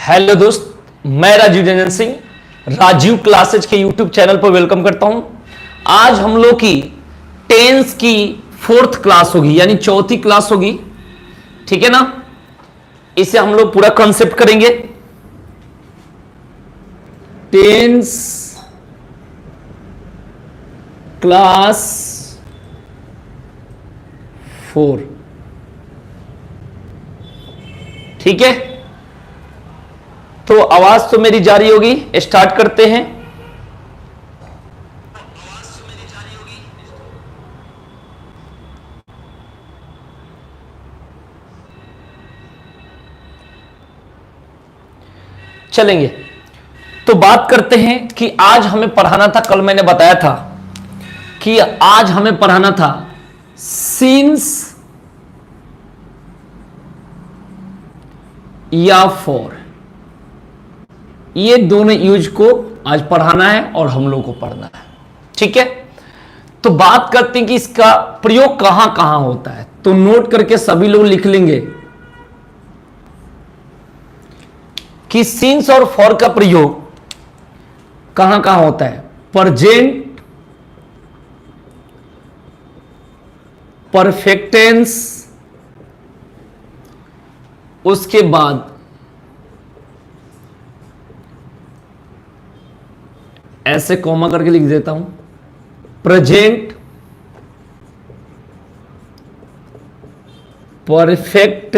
Hello दोस्त, मैं Rajiv Ranjan Singh Rajiv classes के यूट्यूब चैनल पर वेलकम करता हूं। आज हम लोग की टेंस की फोर्थ क्लास होगी, यानी चौथी क्लास होगी। ठीक है ना। इसे हम लोग पूरा कॉन्सेप्ट करेंगे। Tense class 4। ठीक है, तो आवाज तो मेरी जारी होगी। स्टार्ट करते हैं। चलेंगे तो बात करते हैं कि आज हमें पढ़ाना था। कल मैंने बताया था कि आज हमें पढ़ाना था सिंस या फॉर। ये दोनों यूज को आज पढ़ाना है और हम लोग को पढ़ना है। ठीक है, तो बात करते हैं कि इसका प्रयोग कहां कहां होता है। तो नोट करके सभी लोग लिख लेंगे कि सिंस और फॉर का प्रयोग कहां कहां होता है। प्रेजेंट परफेक्ट टेंस, उसके बाद ऐसे कॉमा करके लिख देता हूं, प्रेजेंट परफेक्ट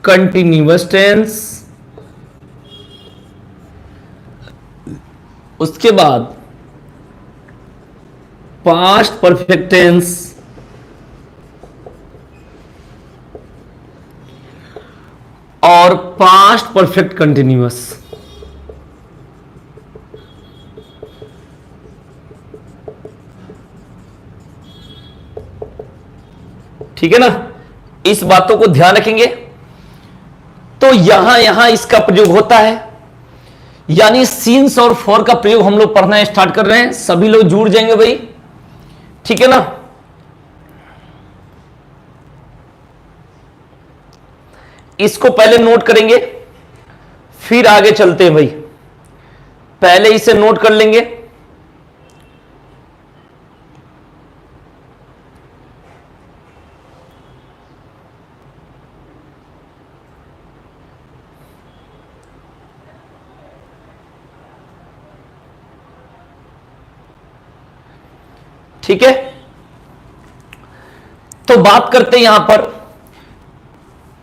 कंटिन्यूअस टेंस, उसके बाद पास्ट परफेक्ट टेंस और पास्ट परफेक्ट कंटिन्यूअस। ठीक है ना, इस बातों को ध्यान रखेंगे। तो यहां यहां इसका प्रयोग होता है, यानी सिंस और फॉर का प्रयोग हम लोग पढ़ना स्टार्ट कर रहे हैं। सभी लोग जुड़ जाएंगे भाई। ठीक है ना। इसको पहले नोट करेंगे, फिर आगे चलते हैं भाई। पहले इसे नोट कर लेंगे। ठीक है, तो बात करते हैं यहां पर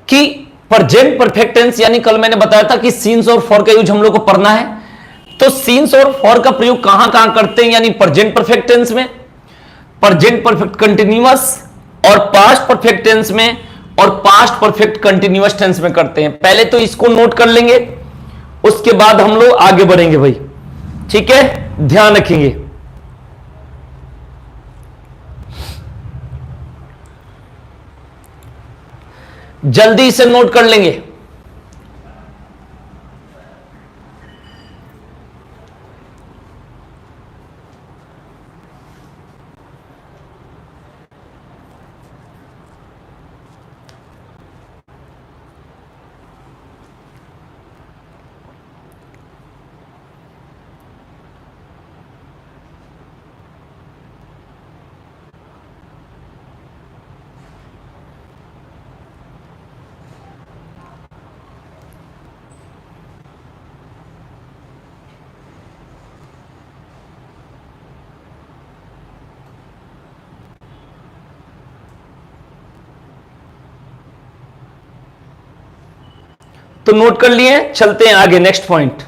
कि प्रेजेंट परफेक्ट टेंस, यानी कल मैंने बताया था कि सिंस और फॉर का यूज हम लोग को पढ़ना है। तो सिंस और फॉर का प्रयोग कहां कहां करते हैं, यानी प्रेजेंट परफेक्ट टेंस में, प्रेजेंट परफेक्ट कंटिन्यूअस और पास्ट परफेक्ट टेंस में और पास्ट परफेक्ट कंटिन्यूअस टेंस में करते हैं। पहले तो इसको नोट कर लेंगे, उसके बाद हम लोग आगे बढ़ेंगे भाई। ठीक है, ध्यान रखेंगे। जल्दी इसे नोट कर लेंगे। तो नोट कर लिए, चलते हैं आगे नेक्स्ट पॉइंट।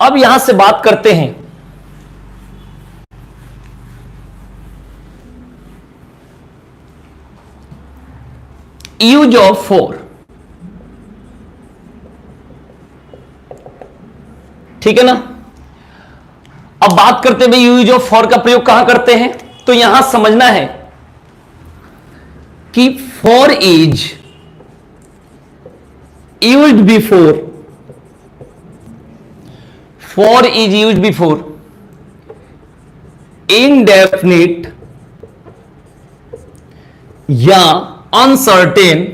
अब यहां से बात करते हैं यूज ऑफ फॉर। ठीक है ना। अब बात करते हैं भाई यूज ऑफ फॉर का प्रयोग कहां करते हैं। तो यहां समझना है कि for is used before, for is used before indefinite या अनसर्टेन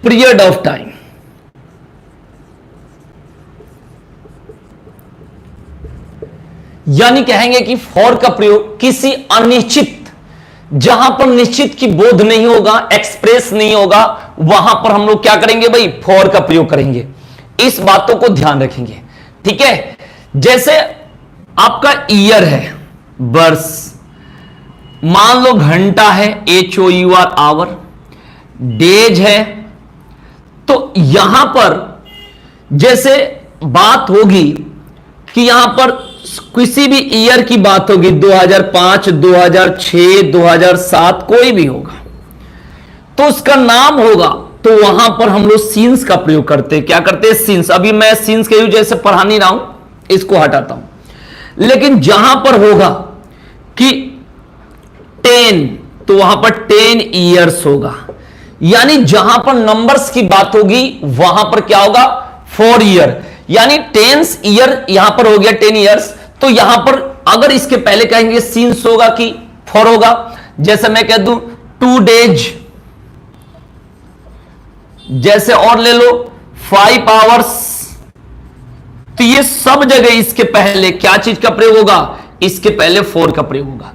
पीरियड ऑफ टाइम। यानी कहेंगे कि फॉर का प्रयोग किसी अनिश्चित, जहां पर निश्चित की बोध नहीं होगा, एक्सप्रेस नहीं होगा, वहां पर हम लोग क्या करेंगे भाई, फॉर का प्रयोग करेंगे। इस बातों को ध्यान रखेंगे, ठीक है। जैसे आपका ईयर है, वर्ष, मान लो घंटा है, HOUR आवर, डेज है, तो यहां पर जैसे बात होगी कि यहां पर किसी भी ईयर की बात होगी, 2005, 2006, 2007, कोई भी होगा, तो उसका नाम होगा, तो वहां पर हम लोग सीन्स का प्रयोग करते हैं। क्या करते हैं, सीन्स। अभी मैं सीन्स के यूज जैसे पढ़ा नहीं रहा हूं, इसको हटाता हूं। लेकिन जहां पर होगा कि 10, तो वहां पर 10 ईयर्स होगा। यानी जहां पर नंबर्स की बात होगी वहां पर क्या होगा, 4 ईयर। यानी 10 ईयर यहां पर हो गया, 10 ईयर्स। तो यहां पर अगर इसके पहले कहेंगे सीन्स होगा कि 4 होगा। जैसे मैं कह दूं 2 डेज, जैसे और ले लो 5 आवर्स, तो ये सब जगह इसके पहले क्या चीज का प्रयोग होगा, इसके पहले 4 का प्रयोग होगा।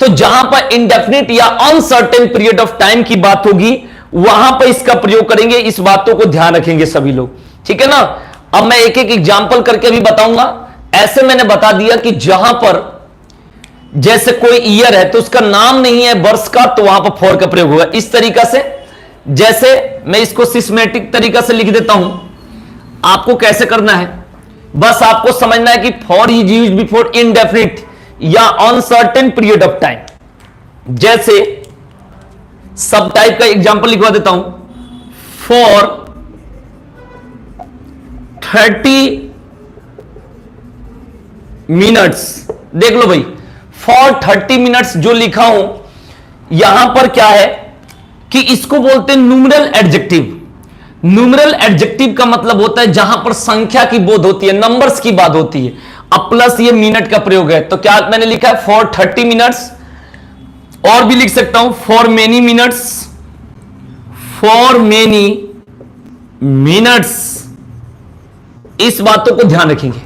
तो जहां पर इंडेफिनिट या अनसर्टेन पीरियड ऑफ टाइम की बात होगी वहां पर इसका प्रयोग करेंगे। इस बातों को ध्यान रखेंगे सभी लोग, ठीक है ना। अब मैं एक एक एग्जांपल करके भी बताऊंगा। ऐसे मैंने बता दिया कि जहां पर जैसे कोई ईयर है तो उसका नाम नहीं है वर्ष का, तो वहां पर 4 का प्रयोग होगा। इस तरीका से, जैसे मैं इसको सिस्टमैटिक तरीका से लिख देता हूं, आपको कैसे करना है, बस आपको समझना है कि for is used before indefinite या अनसर्टेन पीरियड ऑफ टाइम। जैसे सब टाइप का एग्जांपल लिखवा देता हूं, फॉर 30 मिनट्स। देख लो भाई, फॉर 30 मिनट्स जो लिखा हूं, यहां पर क्या है कि इसको बोलते हैं न्यूमरल एडजेक्टिव। न्यूमरल एडजेक्टिव का मतलब होता है जहां पर संख्या की बोध होती है, नंबर्स की बात होती है। अब प्लस ये मिनट का प्रयोग है, तो क्या मैंने लिखा है फॉर 30 मिनट्स। और भी लिख सकता हूं for many minutes, for many minutes. इस बातों को ध्यान रखेंगे,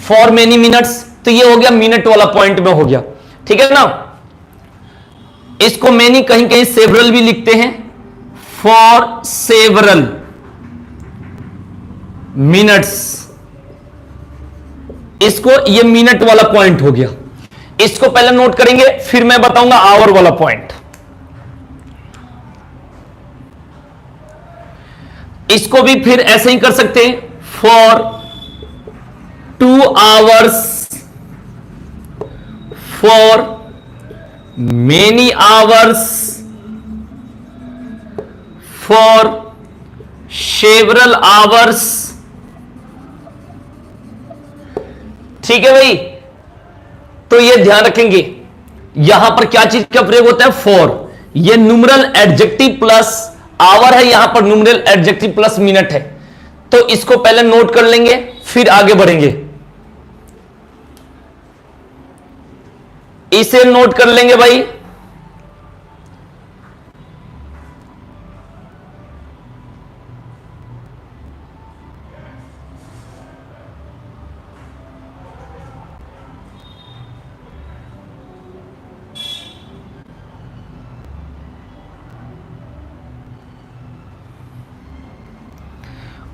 फॉर मेनी मिनट्स, तो ये हो गया मिनट वाला पॉइंट में हो गया, ठीक है ना। इसको मेनी कहीं कहीं सेवरल भी लिखते हैं, फॉर सेवरल मिनट्स। इसको ये मिनट वाला पॉइंट हो गया। इसको पहले नोट करेंगे, फिर मैं बताऊंगा आवर वाला पॉइंट। इसको भी फिर ऐसे ही कर सकते हैं, for 2 hours, for many hours, for several hours. ठीक है भाई, तो ये ध्यान रखेंगे यहां पर क्या चीज का प्रयोग होता है, फॉर। ये न्यूमरल एडजेक्टिव प्लस आवर है, यहां पर न्यूमरल एडजेक्टिव प्लस मिनट है। तो इसको पहले नोट कर लेंगे, फिर आगे बढ़ेंगे। इसे नोट कर लेंगे भाई।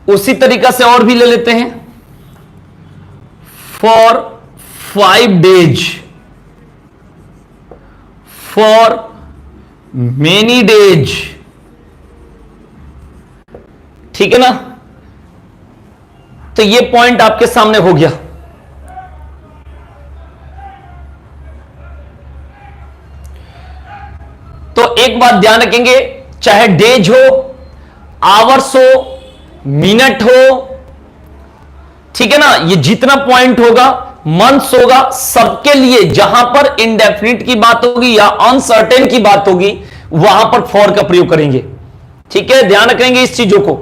उसी तरीका से और भी ले लेते हैं, for 5 days, for many days. ठीक है ना, तो ये पॉइंट आपके सामने हो गया। तो एक बात ध्यान रखेंगे, चाहे डेज हो, आवर्स हो, मिनट हो, ठीक है ना, ये जितना पॉइंट होगा, मंथ्स होगा, सबके लिए जहां पर इंडेफिनिट की बात होगी या अनसर्टेन की बात होगी वहां पर फॉर का प्रयोग करेंगे। ठीक है, ध्यान रखेंगे इस चीजों को।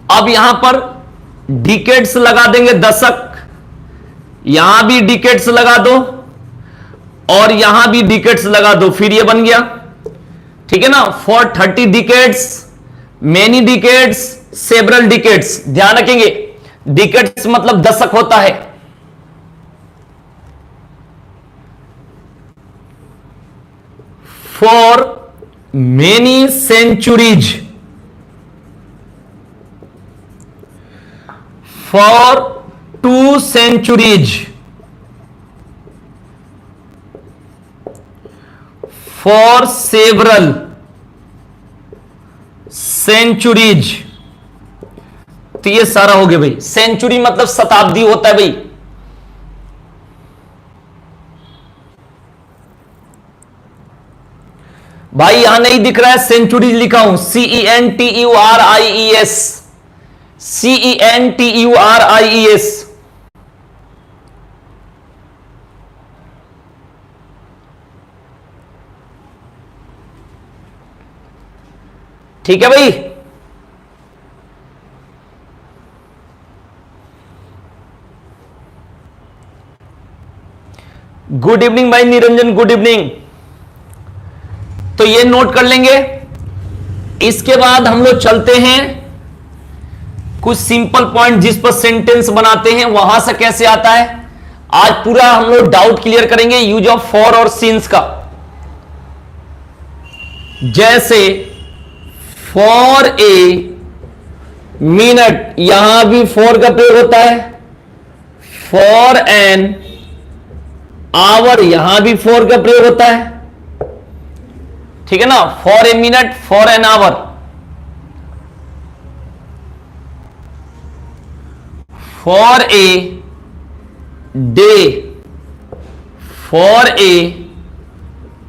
अब यहां पर डिकेड्स लगा देंगे, दशक, यहां भी डिकेड्स लगा दो और यहां भी डिकेड्स लगा दो, फिर ये बन गया, ठीक है ना। For 30 decades, many decades, several decades. ध्यान रखेंगे डिकेड्स मतलब दशक होता है। For many centuries, for 2 centuries, for several centuries. तो ये सारा हो गया भाई। सेंचुरी मतलब शताब्दी होता है भाई। भाई यहां नहीं दिख रहा है, सेंचुरीज लिखा हूं, CENTURIES, CENTURIES। ठीक है भाई। गुड इवनिंग भाई निरंजन, गुड इवनिंग। तो ये नोट कर लेंगे। इसके बाद हम लोग चलते हैं कुछ सिंपल पॉइंट जिस पर सेंटेंस बनाते हैं, वहां से कैसे आता है। आज पूरा हम लोग डाउट क्लियर करेंगे यूज ऑफ फॉर और सिंस का। जैसे फॉर ए मिनट, यहां भी फॉर का प्रयोग होता है। फॉर एन आवर, यहां भी फॉर का प्रयोग होता है, ठीक है ना। For a minute, for an hour. For a day, for a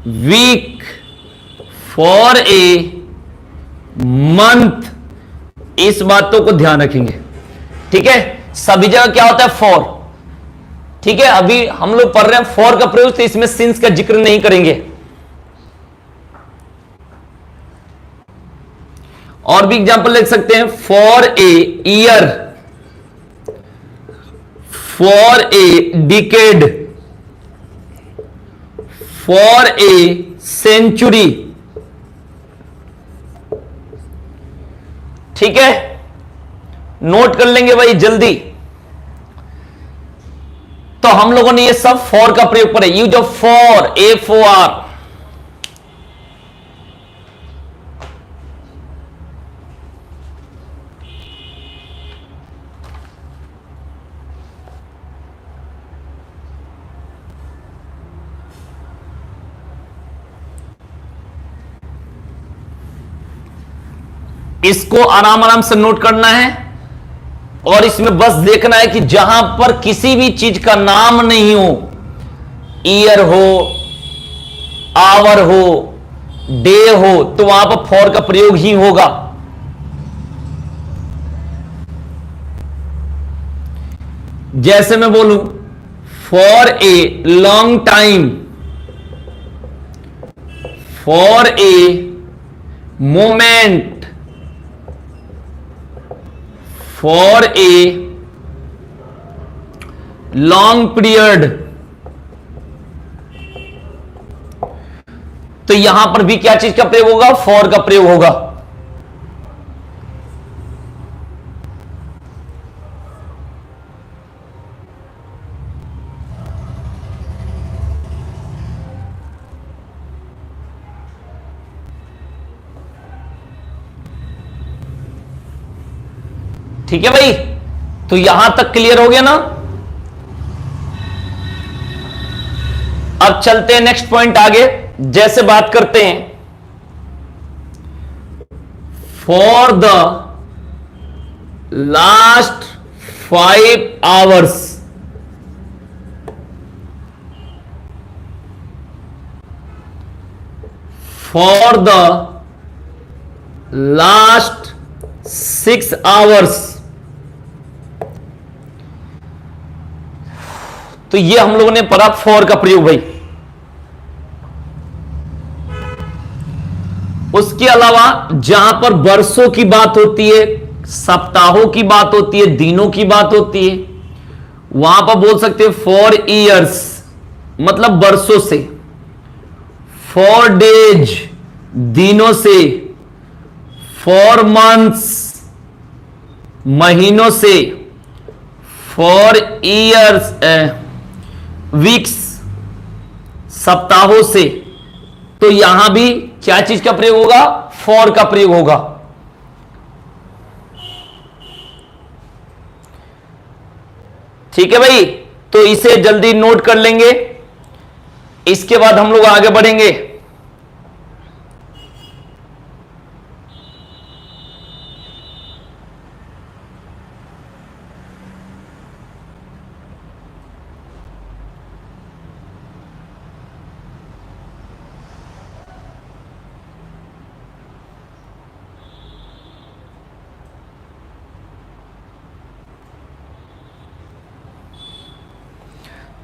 week, for a month. इस बातों को ध्यान रखेंगे, ठीक है। सभी जगह क्या होता है, फॉर, ठीक है। अभी हम लोग पढ़ रहे हैं फॉर का प्रयोग, तो इसमें सिंस का जिक्र नहीं करेंगे। और भी एग्जांपल लिख सकते हैं, for a year, for a decade, for a century, ठीक है। नोट कर लेंगे भाई जल्दी। तो हम लोगों ने ये सब फॉर का प्रयोग पढ़ा। Use of for, FOR। इसको आराम आराम से नोट करना है और इसमें बस देखना है कि जहां पर किसी भी चीज का नाम नहीं हो, ईयर हो, आवर हो, डे हो, तो वहां पर फॉर का प्रयोग ही होगा। जैसे मैं बोलूं for a long time, for a moment, for a long period. तो यहां पर भी क्या चीज का प्रयोग होगा, फॉर का प्रयोग होगा। ठीक है भाई। तो यहां तक क्लियर हो गया ना। अब चलते हैं नेक्स्ट पॉइंट आगे। जैसे बात करते हैं for the last 5 hours, for the last 6 hours। तो ये हम लोगों ने पढ़ा फॉर का प्रयोग भाई। उसके अलावा जहां पर वर्षों की बात होती है, सप्ताहों की बात होती है, दिनों की बात होती है, वहां पर बोल सकते हैं फॉर ईयर्स, मतलब वर्षों से। फॉर डेज, दिनों से। फॉर मंथ्स, महीनों से। फॉर ईयर्स, वीक्स, सप्ताहों से। तो यहां भी क्या चीज का प्रयोग होगा? फॉर का प्रयोग होगा। ठीक है भाई, तो इसे जल्दी नोट कर लेंगे, इसके बाद हम लोग आगे बढ़ेंगे।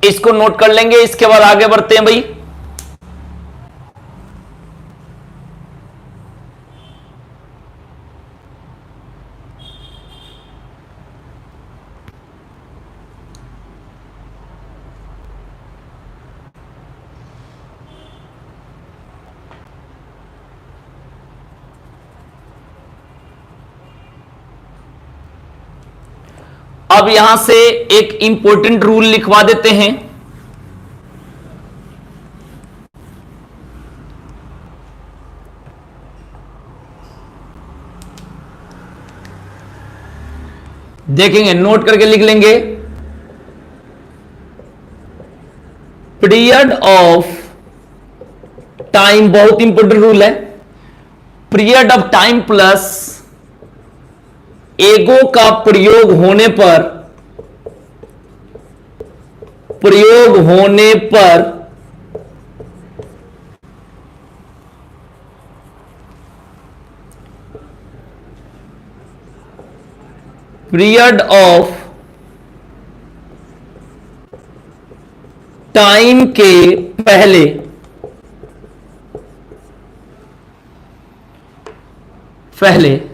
इसको नोट कर लेंगे, इसके बाद आगे बढ़ते हैं भाई। अब यहां से एक इंपॉर्टेंट रूल लिखवा देते हैं। देखेंगे, नोट करके लिख लेंगे। पीरियड ऑफ टाइम, बहुत इंपॉर्टेंट रूल है। पीरियड ऑफ टाइम प्लस एगो का प्रयोग होने पर, प्रयोग होने पर पीरियड ऑफ टाइम के पहले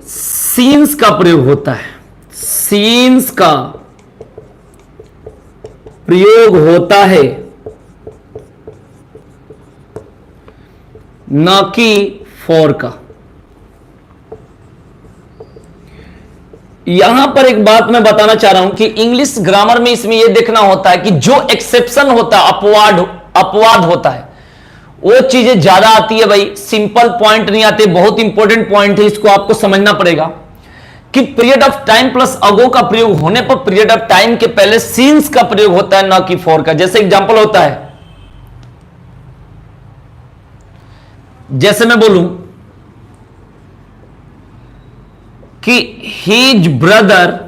सीन्स का प्रयोग होता है। सीन्स का प्रयोग होता है, न कि फॉर का। यहां पर एक बात मैं बताना चाह रहा हूं कि इंग्लिश ग्रामर में इसमें यह देखना होता है कि जो एक्सेप्शन होता है, अपवाद होता है, वो चीजें ज्यादा आती है भाई, सिंपल पॉइंट नहीं आते। बहुत इंपॉर्टेंट पॉइंट है, इसको आपको समझना पड़ेगा कि पीरियड ऑफ टाइम प्लस अगो का प्रयोग होने पर पीरियड ऑफ टाइम के पहले सीन्स का प्रयोग होता है, ना कि फॉर का। जैसे एग्जांपल होता है, जैसे मैं बोलूं कि his brother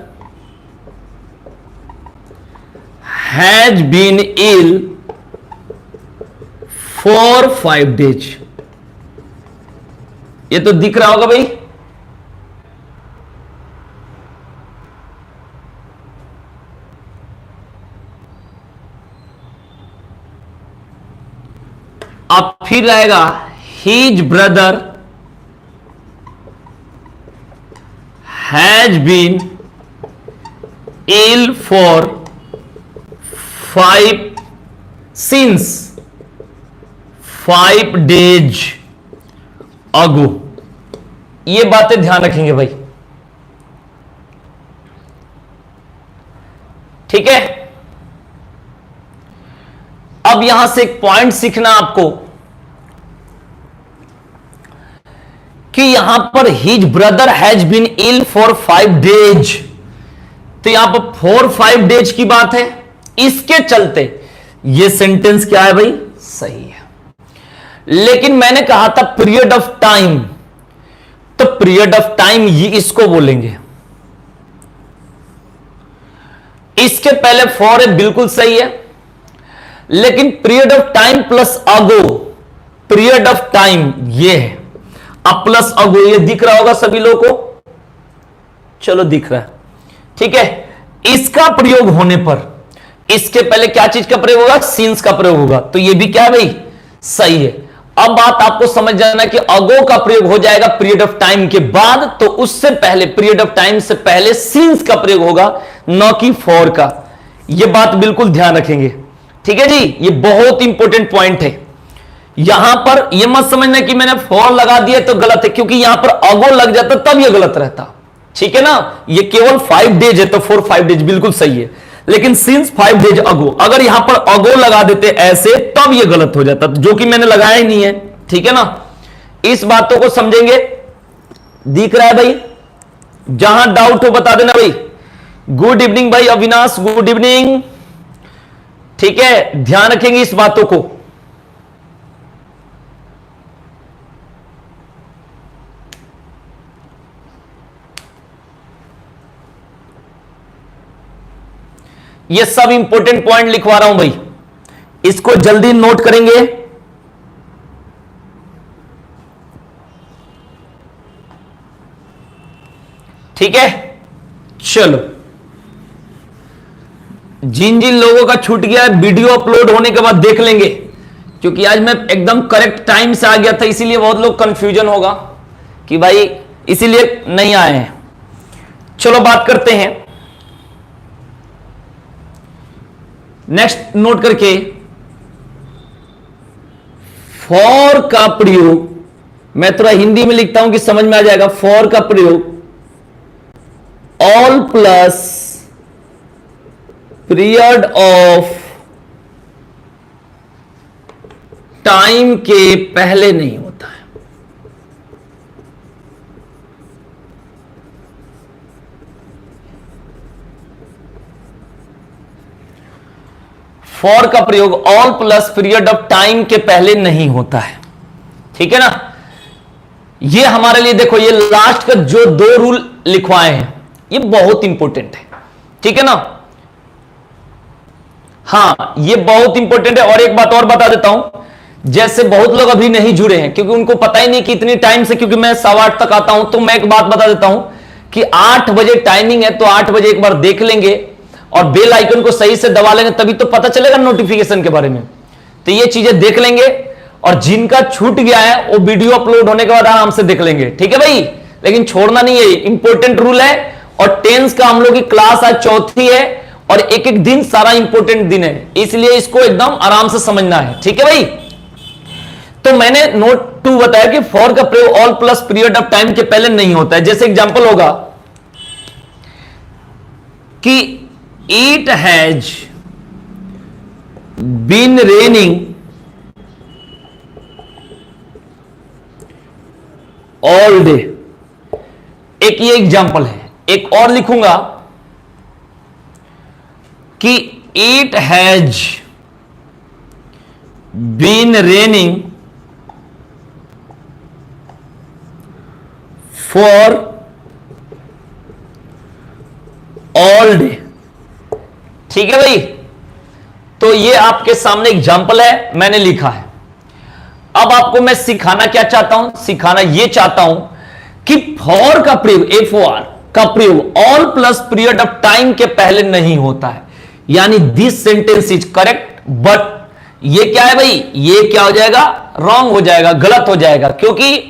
has been ill for 5 days। ये तो दिख रहा होगा भाई। अब फिर रहेगा his brother has been ill for 5 since 5 days ago। ये बातें ध्यान रखेंगे भाई, ठीक है। अब यहां से एक पॉइंट सीखना आपको कि यहां पर his brother has been ill for 5 days, तो यहां पर 4-5 days की बात है। इसके चलते ये सेंटेंस क्या है भाई? सही है। लेकिन मैंने कहा था पीरियड ऑफ टाइम, तो पीरियड ऑफ टाइम ये इसको बोलेंगे। इसके पहले फॉर है, बिल्कुल सही है। लेकिन period of time plus ago, period of time ये है। अब प्लस अगो, ये दिख रहा होगा सभी लोगों को, चलो दिख रहा है, ठीक है। इसका प्रयोग होने पर इसके पहले क्या चीज का प्रयोग होगा? सीन्स का प्रयोग होगा। तो ये भी क्या है भाई? सही है। अब बात आपको समझ जाना कि अगो का प्रयोग हो जाएगा पीरियड ऑफ टाइम के बाद, तो उससे पहले पीरियड ऑफ टाइम से पहले सीन्स का प्रयोग होगा, न कि फॉर का। यह बात बिल्कुल ध्यान रखेंगे, ठीक है जी। ये बहुत इंपॉर्टेंट पॉइंट है। यहां पर यह मत समझना कि मैंने फॉर लगा दिया तो गलत है, क्योंकि यहां पर अगो लग जाता तब यह गलत रहता, ठीक है ना। ये केवल 5 डेज है तो फॉर 5 डेज बिल्कुल सही है, लेकिन सिंस 5 डेज अगो, अगर यहां पर अगो लगा देते ऐसे तब यह गलत हो जाता, जो कि मैंने लगाया ही नहीं है, ठीक है ना। इस बातों को समझेंगे। दिख रहा है भाई? जहां डाउट हो बता देना भाई। गुड इवनिंग भाई अविनाश, गुड इवनिंग, ठीक है। ध्यान रखेंगे इस बातों को। ये सब इंपॉर्टेंट पॉइंट लिखवा रहा हूं भाई, इसको जल्दी नोट करेंगे। ठीक है, चलो। जिन जिन लोगों का छूट गया है वीडियो अपलोड होने के बाद देख लेंगे, क्योंकि आज मैं एकदम करेक्ट टाइम से आ गया था, इसीलिए बहुत लोग कंफ्यूजन होगा कि भाई इसीलिए नहीं आए हैं। चलो बात करते हैं नेक्स्ट नोट करके। फॉर का प्रयोग मैं थोड़ा हिंदी में लिखता हूं कि समझ में आ जाएगा। फॉर का प्रयोग all plus period of time के पहले नहीं होता है। फॉर का प्रयोग all plus period of time के पहले नहीं होता है, ठीक है ना। ये हमारे लिए देखो, ये लास्ट का जो 2 रूल लिखवाए हैं ये बहुत इंपॉर्टेंट है, ठीक है ना। हां, ये बहुत इंपॉर्टेंट है। और एक बात और बता देता हूं, जैसे बहुत लोग अभी नहीं जुड़े हैं क्योंकि उनको पता ही नहीं कि इतनी टाइम से, क्योंकि मैं 8:15 तक आता हूं, तो मैं एक बात बता देता हूं कि 8 बजे टाइमिंग है, तो 8 बजे एक बार देख लेंगे और बेल आइकन को सही से दबा लेंगे, तभी तो पता चलेगा नोटिफिकेशन के बारे में। तो ये चीजें देख लेंगे, और जिनका छूट गया है वो वीडियो अपलोड होने के बाद आराम से देख लेंगे, ठीक है भाई। लेकिन छोड़ना नहीं है, इंपॉर्टेंट रूल है। और टेंस का हम लोग की क्लास आज चौथी है, और एक एक दिन सारा इंपॉर्टेंट दिन है, इसलिए इसको एकदम आराम से समझना है, ठीक है भाई। तो मैंने नोट 2 बताया कि फॉर का प्रयोग all plus period of time के पहले नहीं होता है। जैसे एग्जांपल होगा कि it has been raining all day. एक ये एग्जांपल है। एक और लिखूंगा कि it has been raining for all day, ठीक है भाई। तो ये आपके सामने एग्जांपल है, मैंने लिखा है। अब आपको मैं सिखाना क्या चाहता हूं, सिखाना ये चाहता हूं कि फॉर का प्रयोग, F-O-R का प्रयोग all plus period of time के पहले नहीं होता है। यानी this sentence is correct, but ये क्या है भाई, ये क्या हो जाएगा, रॉन्ग हो जाएगा, गलत हो जाएगा, क्योंकि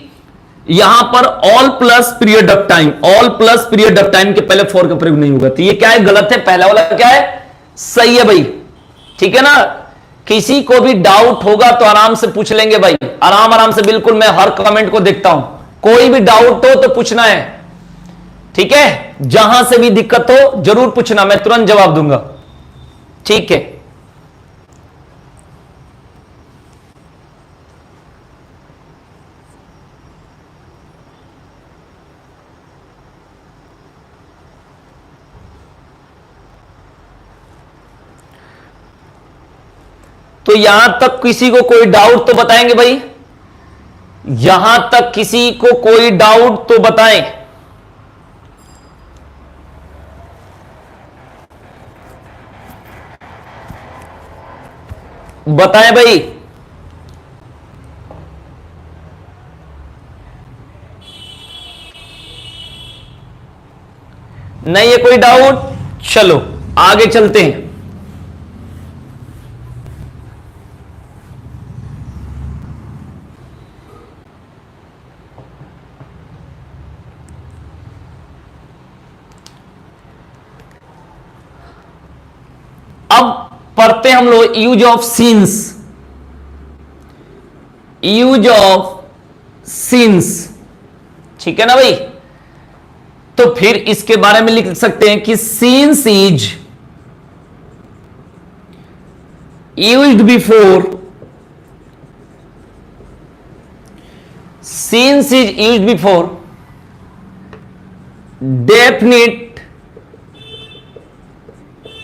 यहां पर all plus period of time, all plus period of time के पहले फॉर का प्रयोग नहीं होगा। तो ये क्या है, गलत है। पहला वाला क्या है, सही है भाई, ठीक है ना। किसी को भी डाउट होगा तो आराम से पूछ लेंगे भाई, आराम आराम से, बिल्कुल। मैं हर कमेंट को देखता हूं, कोई भी डाउट हो तो पूछना है, ठीक है। जहां से भी दिक्कत हो जरूर पूछना, मैं तुरंत जवाब दूंगा, ठीक है। तो यहां तक किसी को कोई डाउट तो बताएंगे भाई, यहां तक किसी को कोई डाउट तो बताएं। बताएं भाई। नहीं है कोई डाउट, चलो आगे चलते हैं। पढ़ते हैं हम लोग use of scenes, use of scenes, ठीक है ना भाई। तो फिर इसके बारे में लिख सकते हैं कि scenes is used before, scenes is used before definite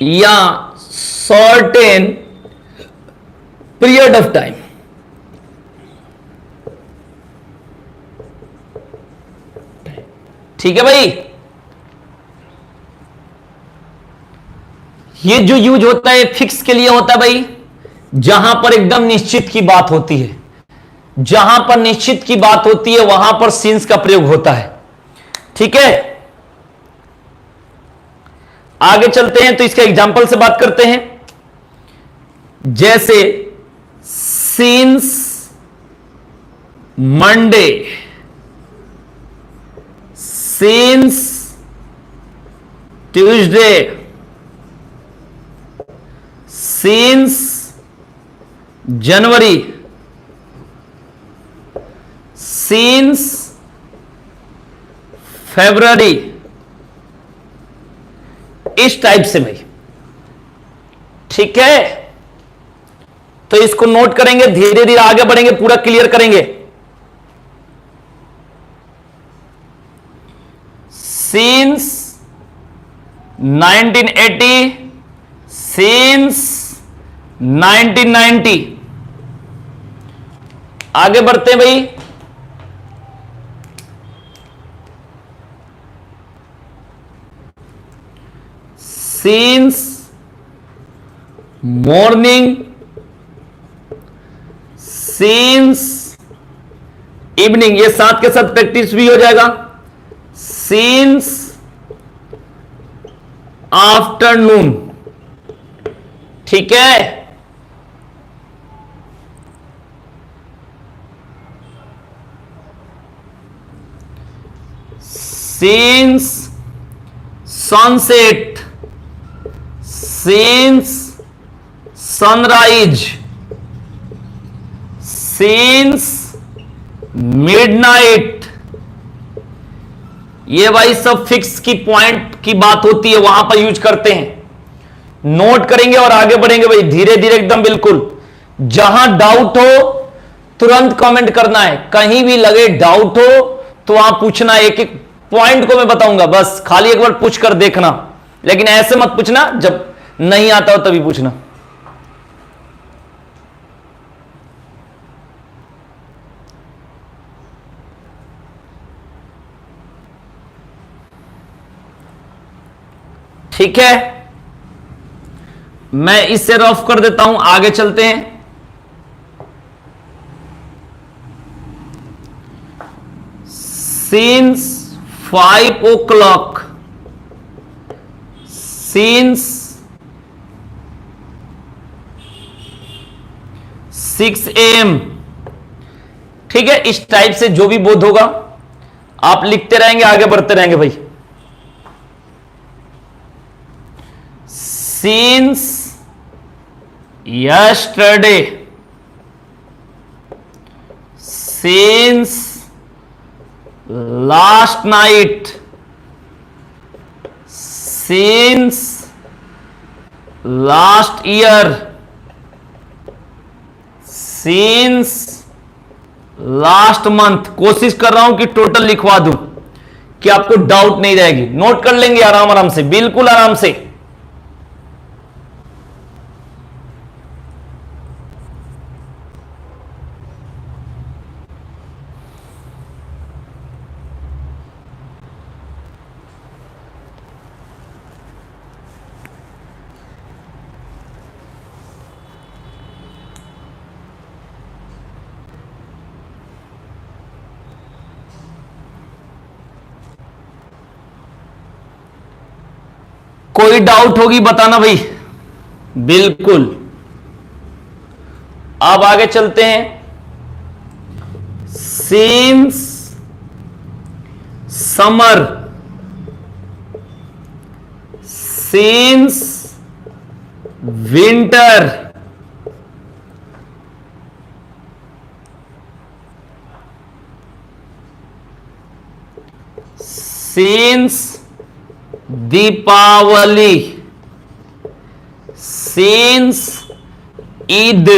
या सर्टेन पीरियड ऑफ टाइम। ठीक है भाई, ये जो यूज होता है फिक्स के लिए होता है भाई, जहां पर एकदम निश्चित की बात होती है, जहां पर निश्चित की बात होती है वहां पर सीन्स का प्रयोग होता है। ठीक है, आगे चलते हैं तो इसका एग्जांपल से बात करते हैं। जैसे since Monday, since Tuesday, since January, since February, इस टाइप से भाई। ठीक है, तो इसको नोट करेंगे, धीरे धीरे आगे बढ़ेंगे, पूरा क्लियर करेंगे। सीन्स 1980, सीन्स 1990, आगे बढ़ते हैं भाई। सीन्स मॉर्निंग, सीन्स इवनिंग, ये साथ के साथ प्रैक्टिस भी हो जाएगा। सीन्स आफ्टरनून, ठीक है। Scenes sunset, scenes sunrise, scenes midnight, ये भाई सब फिक्स की पॉइंट की बात होती है, वहां पर यूज करते हैं। नोट करेंगे और आगे बढ़ेंगे भाई, धीरे धीरे एकदम बिल्कुल। जहां डाउट हो तुरंत कमेंट करना है, कहीं भी लगे डाउट हो तो वहां पूछना, एक एक पॉइंट को मैं बताऊंगा, बस खाली एक बार पूछ कर देखना, लेकिन ऐसे मत पूछना जब नहीं आता हो तभी पूछना। ठीक है, मैं इससे रफ कर देता हूं, आगे चलते हैं। सीन्स 5 o'clock, सीन्स 6 AM, ठीक है। इस टाइप से जो भी बोध होगा आप लिखते रहेंगे, आगे बढ़ते रहेंगे भाई। Scenes yesterday, scenes last night, scenes last year, scenes last month. कोशिश कर रहा हूं कि टोटल लिखवा दूं कि आपको डाउट नहीं रहेगी। नोट कर लेंगे आराम आराम से, बिल्कुल आराम से। कोई डाउट होगी बताना भाई, बिल्कुल। अब आगे चलते हैं। Since summer, since winter, since Deepawali, since Eid,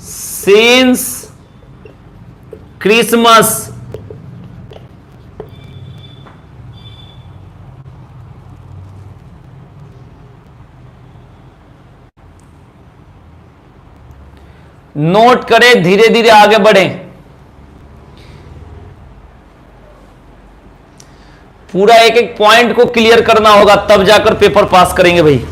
since Christmas, note करें, धीरे धीरे आगे बढ़ें। पूरा एक एक पॉइंट को क्लियर करना होगा, तब जाकर पेपर पास करेंगे भाई।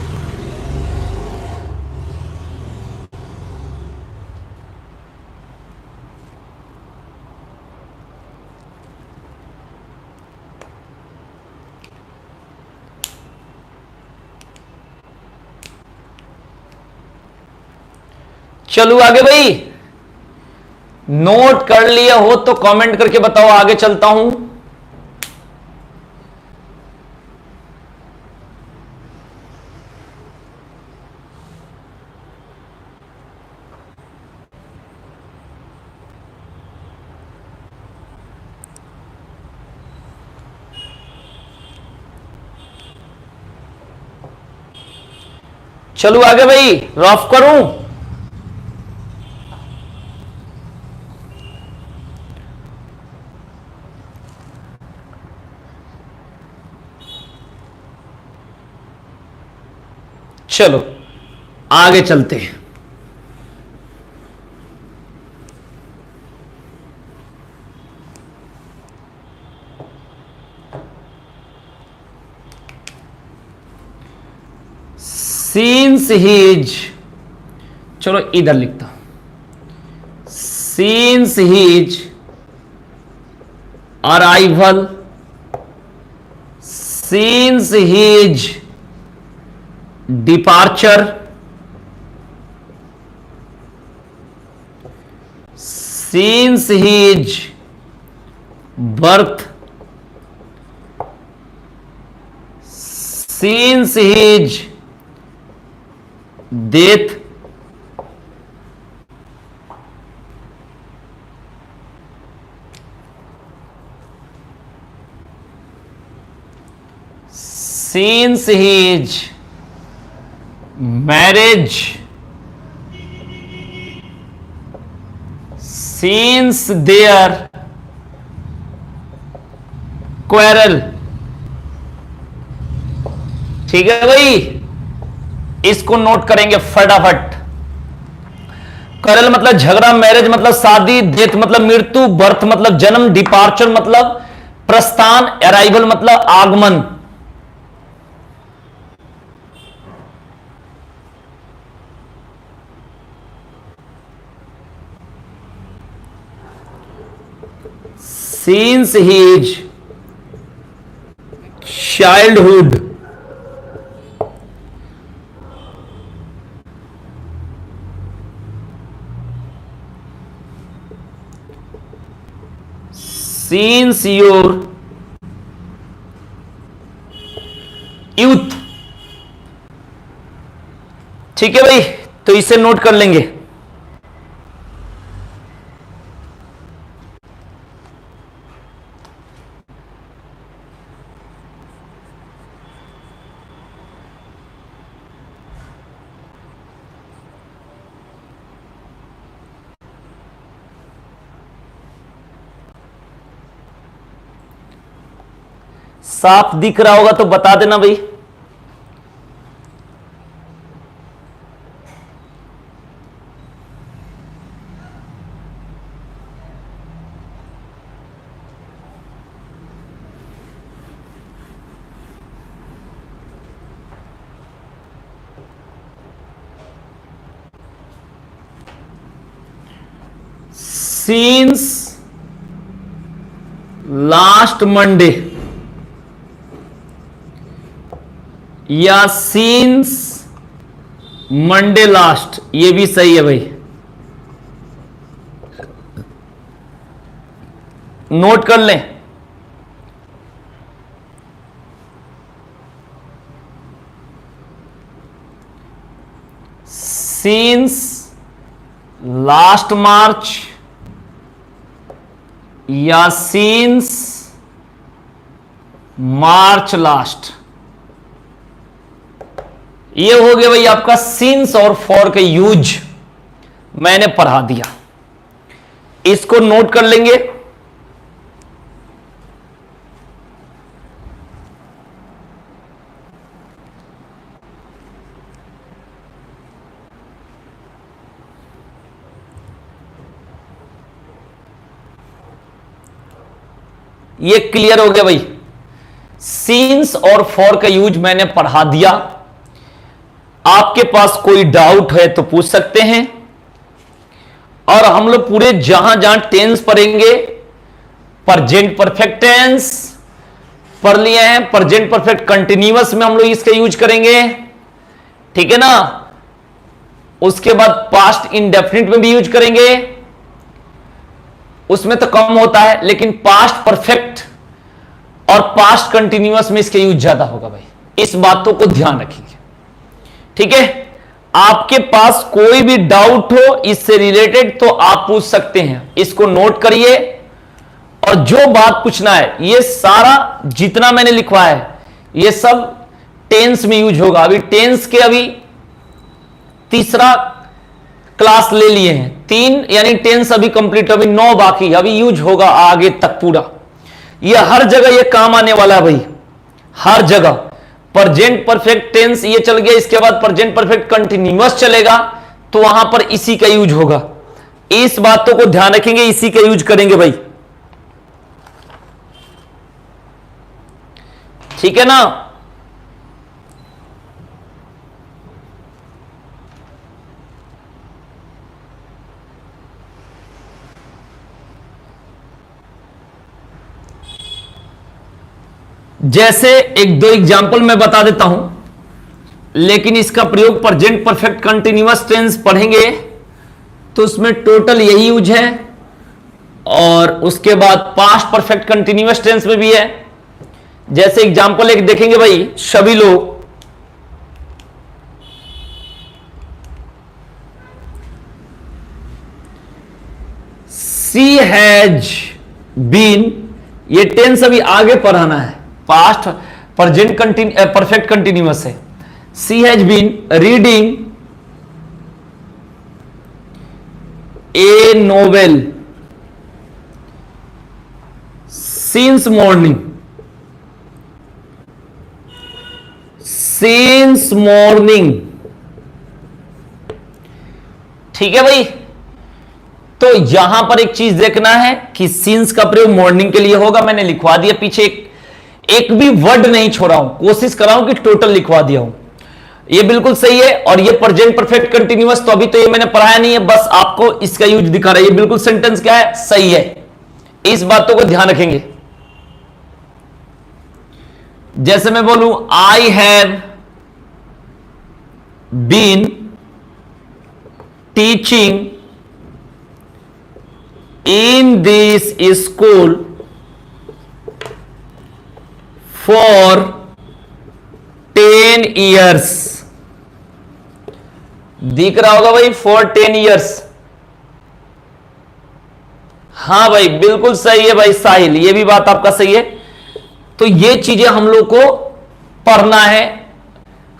चलो आगे भाई, नोट कर लिया हो तो कमेंट करके बताओ, आगे चलता हूं। चलो आगे भाई, रफ करूं। चलो आगे चलते हैं। सीन्स हीज, चलो इधर लिखता हूं, since his arrival, since his departure, since his birth, since his death, since his marriage, since their quarrel। ठीक है भाई, इसको नोट करेंगे फटाफट। quarrel मतलब झगड़ा, मैरिज मतलब शादी, डेथ मतलब मृत्यु, बर्थ मतलब जन्म, डिपार्चर मतलब प्रस्थान, अराइवल मतलब आगमन। Since his childhood, since your youth। ठीक है भाई, तो इसे नोट कर लेंगे। साफ दिख रहा होगा तो बता देना भाई। Since लास्ट मंडे या सीन्स मंडे लास्ट, ये भी सही है भाई। नोट कर लें। सिंस लास्ट मार्च या सिंस मार्च लास्ट। ये हो गया भाई आपका सिंस और फॉर का यूज मैंने पढ़ा दिया, इसको नोट कर लेंगे। ये क्लियर हो गया भाई, सिंस और फॉर का यूज मैंने पढ़ा दिया। आपके पास कोई डाउट है तो पूछ सकते हैं। और हम लोग पूरे जहां जहां टेंस पढ़ेंगे, प्रेजेंट परफेक्ट टेंस पढ़ लिए हैं, प्रेजेंट परफेक्ट कंटिन्यूअस में हम लोग इसका यूज करेंगे, ठीक है ना। उसके बाद पास्ट इंडेफिनिट में भी यूज करेंगे, उसमें तो कम होता है, लेकिन पास्ट परफेक्ट और पास्ट कंटिन्यूअस में इसका यूज ज्यादा होगा भाई। इस बातों को ध्यान रखिए, ठीक है। आपके पास कोई भी डाउट हो इससे रिलेटेड तो आप पूछ सकते हैं, इसको नोट करिए। और जो बात पूछना है, ये सारा जितना मैंने लिखवाया है ये सब टेंस में यूज होगा। अभी टेंस के अभी तीसरा क्लास ले लिए हैं, 3 यानी टेंस अभी कंप्लीट, अभी 9 बाकी, अभी यूज होगा आगे तक पूरा। ये हर जगह ये काम आने वाला है भाई, हर जगह। प्रेजेंट परफेक्ट टेंस ये चल गया, इसके बाद प्रेजेंट परफेक्ट कंटिन्यूअस चलेगा, तो वहां पर इसी का यूज होगा। इस बातों को ध्यान रखेंगे, इसी का यूज करेंगे भाई, ठीक है ना। जैसे एक दो एग्जाम्पल मैं बता देता हूं, लेकिन इसका प्रयोग प्रेजेंट परफेक्ट कंटिन्यूअस टेंस पढ़ेंगे तो उसमें टोटल यही यूज है, और उसके बाद पास्ट परफेक्ट कंटिन्यूअस टेंस में भी है। जैसे एग्जाम्पल एक देखेंगे भाई, सभी लोग सी हैज बीन, ये टेंस अभी आगे पढ़ाना है, पास्ट प्रेजेंट परफेक्ट कंटिन्यूअस है। She has been reading a novel since morning, since morning, ठीक है भाई। तो यहां पर एक चीज देखना है कि सिंस का प्रयोग मॉर्निंग के लिए होगा, मैंने लिखवा दिया पीछे, एक भी वर्ड नहीं छोड़ा हूं, कोशिश कर रहा हूं कि टोटल लिखवा दिया हूं, ये बिल्कुल सही है। और ये प्रेजेंट परफेक्ट कंटिन्यूअस तो अभी तो ये मैंने पढ़ाया नहीं है, बस आपको इसका यूज दिखा रहा है, ये बिल्कुल सेंटेंस क्या है, सही है। इस बातों को ध्यान रखेंगे। जैसे मैं बोलूं I have been teaching in this school for 10 years, दिख रहा होगा भाई, फॉर 10 years। हां भाई बिल्कुल सही है भाई साहिल, ये भी बात आपका सही है। तो ये चीजें हम लोग को पढ़ना है,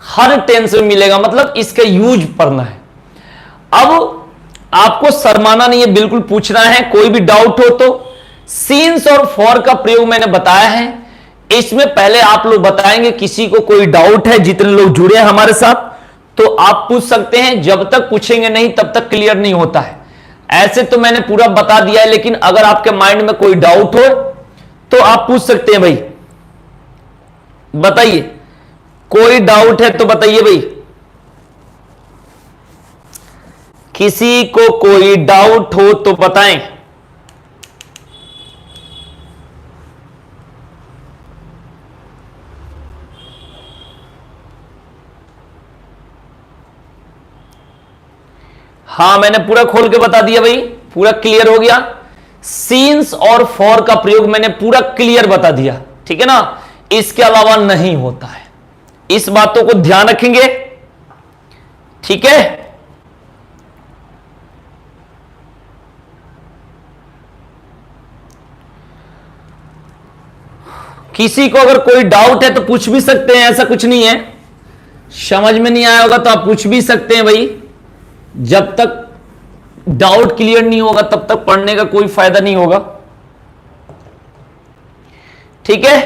हर टेंस में मिलेगा, मतलब इसका यूज पढ़ना है। अब आपको शर्माना नहीं है, बिल्कुल पूछना है, कोई भी डाउट हो तो। सिंस और फॉर का प्रयोग मैंने बताया है, इसमें पहले आप लोग बताएंगे, किसी को कोई डाउट है, जितने लोग जुड़े हैं हमारे साथ तो आप पूछ सकते हैं, जब तक पूछेंगे नहीं तब तक क्लियर नहीं होता है। ऐसे तो मैंने पूरा बता दिया है, लेकिन अगर आपके माइंड में कोई डाउट हो तो आप पूछ सकते हैं भाई, बताइए, कोई डाउट है तो बताइए भाई, किसी को कोई डाउट हो तो बताएं। हां मैंने पूरा खोल के बता दिया भाई, पूरा क्लियर हो गया। सिंस और फॉर का प्रयोग मैंने पूरा क्लियर बता दिया, ठीक है ना, इसके अलावा नहीं होता है। इस बातों को ध्यान रखेंगे, ठीक है। किसी को अगर कोई डाउट है तो पूछ भी सकते हैं, ऐसा कुछ नहीं है। समझ में नहीं आया होगा तो आप पूछ भी सकते हैं भाई। जब तक डाउट क्लियर नहीं होगा तब तक पढ़ने का कोई फायदा नहीं होगा। ठीक है,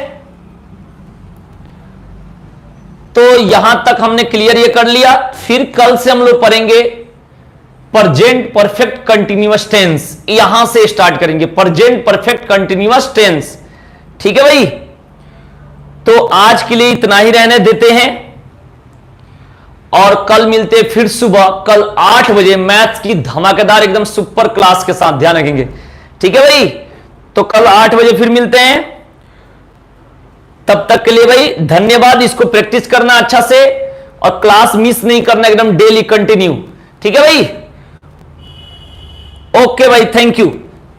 तो यहां तक हमने क्लियर ये कर लिया। फिर कल से हम लोग पढ़ेंगे प्रेजेंट परफेक्ट कंटिन्यूअस टेंस, यहां से स्टार्ट करेंगे प्रेजेंट परफेक्ट कंटिन्यूअस टेंस। ठीक है भाई, तो आज के लिए इतना ही रहने देते हैं और कल मिलते हैं फिर सुबह, कल 8 बजे मैथ्स की धमाकेदार एकदम सुपर क्लास के साथ। ध्यान रखेंगे, ठीक है भाई। तो कल 8 बजे फिर मिलते हैं, तब तक के लिए भाई धन्यवाद। इसको प्रैक्टिस करना अच्छा से और क्लास मिस नहीं करना, एकदम डेली कंटिन्यू। ठीक है भाई, ओके भाई, थैंक यू।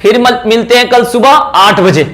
फिर मिलते हैं कल सुबह 8 बजे।